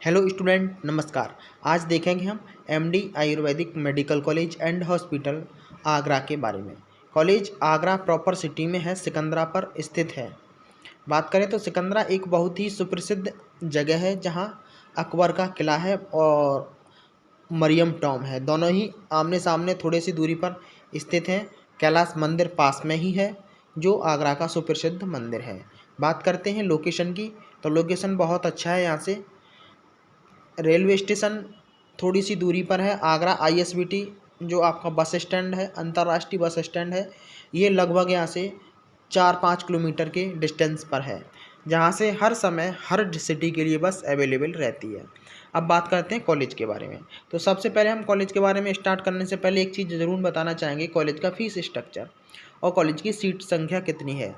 Hello student, नमस्कार। आज देखेंगे हम MD Ayurvedic medical college and hospital Agra के बारे में। कॉलेज आगरा प्रॉपर सिटी में है, सिकंदरा पर स्थित है। बात करें तो सिकंदरा एक बहुत ही सुप्रसिद्ध जगह है जहां अकबर का किला है और मरियम टॉम है। दोनों ही आमने सामने थोड़ी सी दूरी पर स्थित हैं। कैलाश मंदिर पास में ही है जो आगरा का सुप्रसिद्ध मंदिर है। बात करते हैं लोकेशन की, तो लोकेशन बहुत अच्छा है। यहाँ से रेलवे स्टेशन थोड़ी सी दूरी पर है। आगरा आईएसबीटी जो आपका बस स्टैंड है, अंतर्राष्ट्रीय बस स्टैंड है, ये लगभग यहाँ से 4-5 किलोमीटर के डिस्टेंस पर है, जहाँ से हर समय हर सिटी के लिए बस अवेलेबल रहती है। अब बात करते हैं कॉलेज के बारे में। तो सबसे पहले हम कॉलेज के बारे में स्टार्ट करने से पहले एक चीज़ ज़रूर बताना चाहेंगे, कॉलेज का फीस स्ट्रक्चर और कॉलेज की सीट संख्या कितनी है।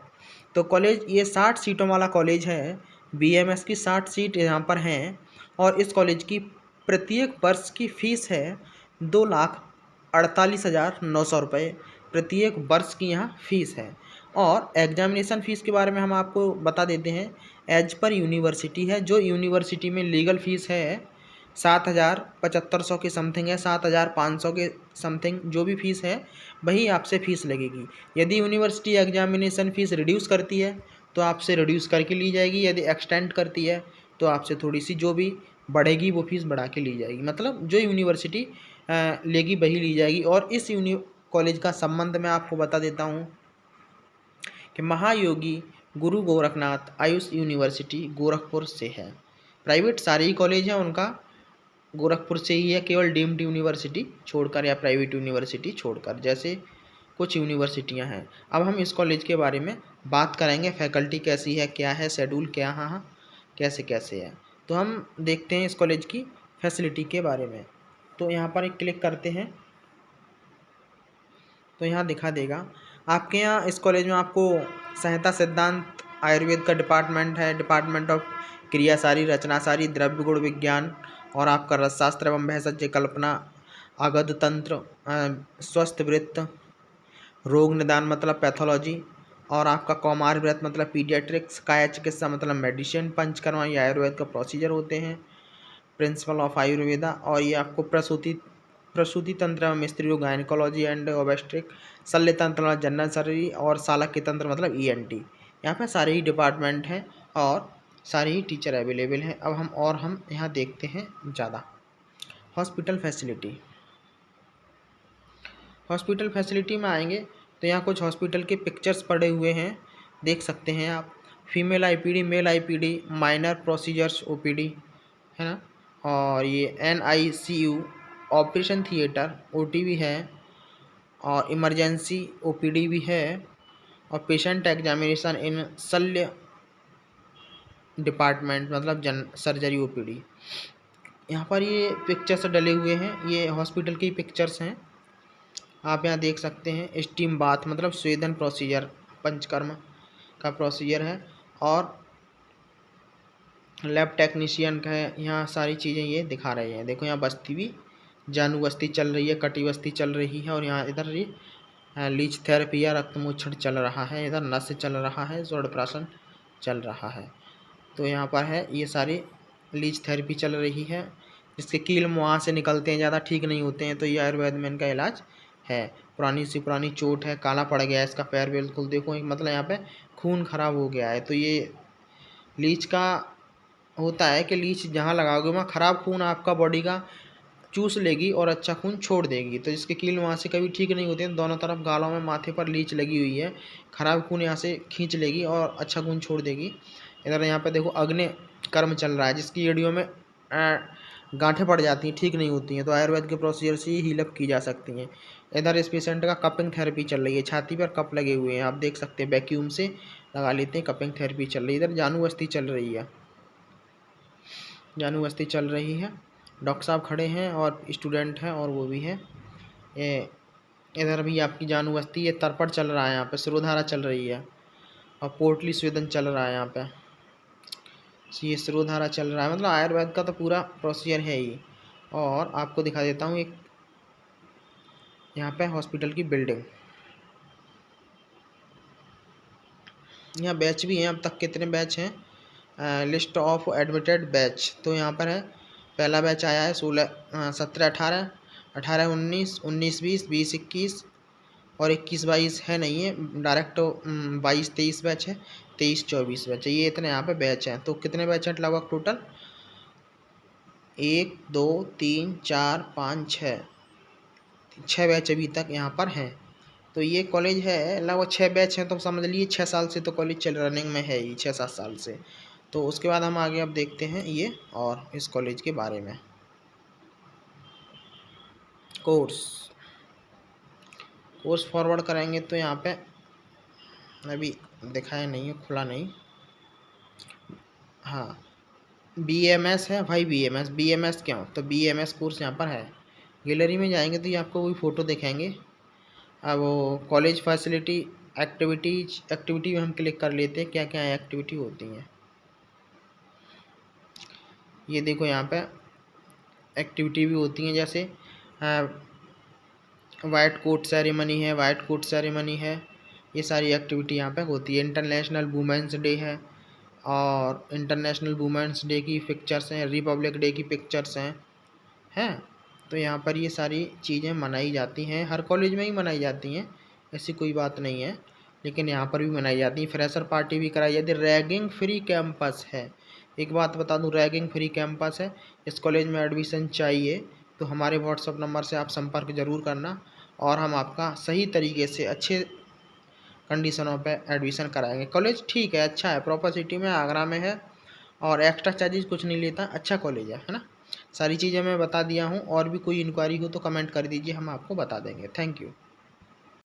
तो कॉलेज ये 60 सीटों वाला कॉलेज है। बीएमएस की 60 सीट यहाँ पर हैं और इस कॉलेज की प्रत्येक वर्ष की फ़ीस है 2,48,900 रुपये प्रत्येक वर्ष की यहाँ फ़ीस है। और एग्जामिनेशन फ़ीस के बारे में हम आपको बता देते हैं। एज पर यूनिवर्सिटी है, जो यूनिवर्सिटी में लीगल फ़ीस है 7,7500 के समथिंग है, 7,500 के समथिंग जो भी फ़ीस है वही आपसे फ़ीस लगेगी। यदि यूनिवर्सिटी एग्जामिनेशन फ़ीस रिड्यूस करती है तो आपसे रिड्यूस करके ली जाएगी, यदि एक्सटेंड करती है तो आपसे थोड़ी सी जो भी बढ़ेगी वो फीस बढ़ा के ली जाएगी। मतलब जो यूनिवर्सिटी लेगी वही ली जाएगी। और इस कॉलेज का संबंध मैं आपको बता देता हूँ कि महायोगी गुरु गोरखनाथ आयुष यूनिवर्सिटी गोरखपुर से है। प्राइवेट सारे ही कॉलेज हैं उनका गोरखपुर से ही है, केवल डीम्ड यूनिवर्सिटी छोड़कर या प्राइवेट यूनिवर्सिटी छोड़कर, जैसे कुछ यूनिवर्सिटियां हैं। अब हम इस कॉलेज के बारे में बात करेंगे, फैकल्टी कैसी है, क्या है, शेड्यूल क्या है, कैसे कैसे है। तो हम देखते हैं इस कॉलेज की फैसिलिटी के बारे में। तो यहाँ पर एक क्लिक करते हैं तो यहाँ दिखा देगा आपके यहाँ इस कॉलेज में आपको संहिता सिद्धांत आयुर्वेद का डिपार्टमेंट है, डिपार्टमेंट ऑफ क्रियासारी, रचनासारी, द्रव्य गुण विज्ञान और आपका रसशास्त्र एवं भेषज कल्पना, अगध तंत्र, स्वस्थ वृत्त, रोग निदान मतलब पैथोलॉजी, और आपका कौमार व्रत मतलब पीडियाट्रिक्स, काया चिकित्सा मतलब मेडिसिन, पंचकर्मा ये आयुर्वेद का प्रोसीजर होते हैं, प्रिंसिपल ऑफ आयुर्वेदा, और ये आपको प्रसूति तंत्र एवं स्त्री रोग गायनिकोलॉजी एंड ओबेस्ट्रिक, शल्य तंत्र मतलब जनरल सर्जरी, और सालक तंत्र मतलब ईएनटी। यहाँ पे सारे ही डिपार्टमेंट हैं और सारे ही टीचर अवेलेबल हैं। अब हम यहाँ देखते हैं ज़्यादा हॉस्पिटल फैसिलिटी। हॉस्पिटल फैसिलिटी में आएंगे तो यहाँ कुछ हॉस्पिटल के पिक्चर्स पड़े हुए हैं, देख सकते हैं आप। Female IPD, male IPD, minor procedures OPD है ना, और ये एनआईसीयू, ऑपरेशन थिएटर ओटी भी है, और इमरजेंसी ओपीडी भी है, और पेशेंट एग्जामिनेशन इन शल्य डिपार्टमेंट मतलब सर्जरी ओपीडी। यहाँ पर ये पिक्चर्स डले हुए हैं, ये हॉस्पिटल की पिक्चर्स हैं। आप यहाँ देख सकते हैं स्टीम बाथ मतलब स्वेदन प्रोसीजर, पंचकर्म का प्रोसीजर है, और लैब टेक्नीशियन का है। यहाँ सारी चीज़ें ये दिखा रहे हैं। देखो यहाँ बस्ती भी, जानू बस्ती चल रही है, कटी बस्ती चल रही है, और यहाँ इधर ये लीच थेरेपी या रक्तमोक्षण चल रहा है, इधर नस चल रहा है, स्वर्ण चल रहा है। तो यहाँ पर है ये सारी लीच थेरेपी चल रही है, जिसके कील मुँह से निकलते हैं, ज़्यादा ठीक नहीं होते हैं, तो ये आयुर्वेद में इनका इलाज है। पुरानी सी पुरानी चोट है, काला पड़ गया है इसका पैर बिल्कुल, देखो एक मतलब यहाँ पे खून खराब हो गया है। तो ये लीच का होता है कि लीच जहाँ लगाओगे वहाँ ख़राब खून आपका बॉडी का चूस लेगी और अच्छा खून छोड़ देगी। तो जिसके कील वहाँ से कभी ठीक नहीं होते हैं, दोनों तरफ गालों में माथे पर लीच लगी हुई है, ख़राब खून यहाँ से खींच लेगी और अच्छा खून छोड़ देगी। इधर यहाँ पे देखो अग्नि कर्म चल रहा है, जिसकी एड़ियों में गांठें पड़ जाती हैं, ठीक नहीं होती हैं, तो आयुर्वेद के प्रोसीजर से ही हीलअप की जा सकती हैं। इधर इस पेशेंट का कपिंग थेरेपी चल रही है, छाती पर कप लगे हुए हैं, आप देख सकते हैं, वैक्यूम से लगा लेते हैं, कपिंग थेरेपी चल रही है। इधर जानू बस्ती चल रही है, जानू बस्ती चल रही है, डॉक्टर साहब खड़े हैं और स्टूडेंट हैं और वो भी है। ये इधर भी आपकी जानू बस्ती, ये तर्पण चल रहा है, यहाँ पे सिरोधारा चल रही है, और पोटली स्वेदन चल रहा है यहाँ पे, ये सिरोधारा चल रहा है। मतलब आयुर्वेद का तो पूरा प्रोसीजर है ही। और आपको दिखा देता हूँ एक यहाँ पे हॉस्पिटल की बिल्डिंग, यहाँ बैच भी हैं, अब तक कितने बैच हैं लिस्ट ऑफ एडमिटेड बैच, तो यहाँ पर है पहला बैच आया है 17-18, 18-19, 19-20, 20-21 और 21-22 है नहीं है, डायरेक्ट 22-23 बैच है, 23-24 बैच है। ये इतने यहाँ पे बैच हैं। तो कितने बैच हैं लगभग टोटल? 1 2 3 4 5 6 बैच अभी तक यहाँ पर हैं। तो ये कॉलेज है लगभग 6 बैच हैं, तो समझ लीजिए 6 साल से तो कॉलेज चल रनिंग में है ही, 6-7 साल से। तो उसके बाद हम आगे अब देखते हैं ये और इस कॉलेज के बारे में। कोर्स फॉरवर्ड करेंगे तो यहाँ पे अभी दिखाया नहीं है, खुला नहीं। हाँ, BMS है भाई, BMS क्यों? तो BMS कोर्स यहाँ पर है। गैलरी में जाएंगे तो ये आपको वही फ़ोटो दिखाएंगे। अब वो कॉलेज फैसिलिटी एक्टिविटी में हम क्लिक कर लेते हैं, क्या क्या एक्टिविटी होती हैं। ये देखो यहाँ पे एक्टिविटी भी होती हैं, जैसे वाइट कोट सेरेमनी है, ये सारी एक्टिविटी यहाँ पे होती है। इंटरनेशनल वुमेंस डे है और इंटरनेशनल वुमेंस डे की पिक्चर्स हैं, रिपब्लिक डे की पिक्चर्स हैं। तो यहाँ पर ये सारी चीज़ें मनाई जाती हैं, हर कॉलेज में ही मनाई जाती हैं, ऐसी कोई बात नहीं है, लेकिन यहाँ पर भी मनाई जाती है। फ्रेशर पार्टी भी कराई जाती है। रैगिंग फ्री कैंपस है। एक बात बता दूँ, रैगिंग फ्री कैंपस है। इस कॉलेज में एडमिशन चाहिए तो हमारे व्हाट्सअप नंबर से आप संपर्क ज़रूर करना और हम आपका सही तरीके से अच्छे कंडीशनों पे एडमिशन कराएंगे। कॉलेज ठीक है, अच्छा है, प्रॉपर सिटी में, आगरा में है और एक्स्ट्रा चार्जेस कुछ नहीं लेता, अच्छा कॉलेज है ना। सारी चीज़ें मैं बता दिया हूँ, और भी कोई इंक्वायरी हो तो कमेंट कर दीजिए, हम आपको बता देंगे। Thank you.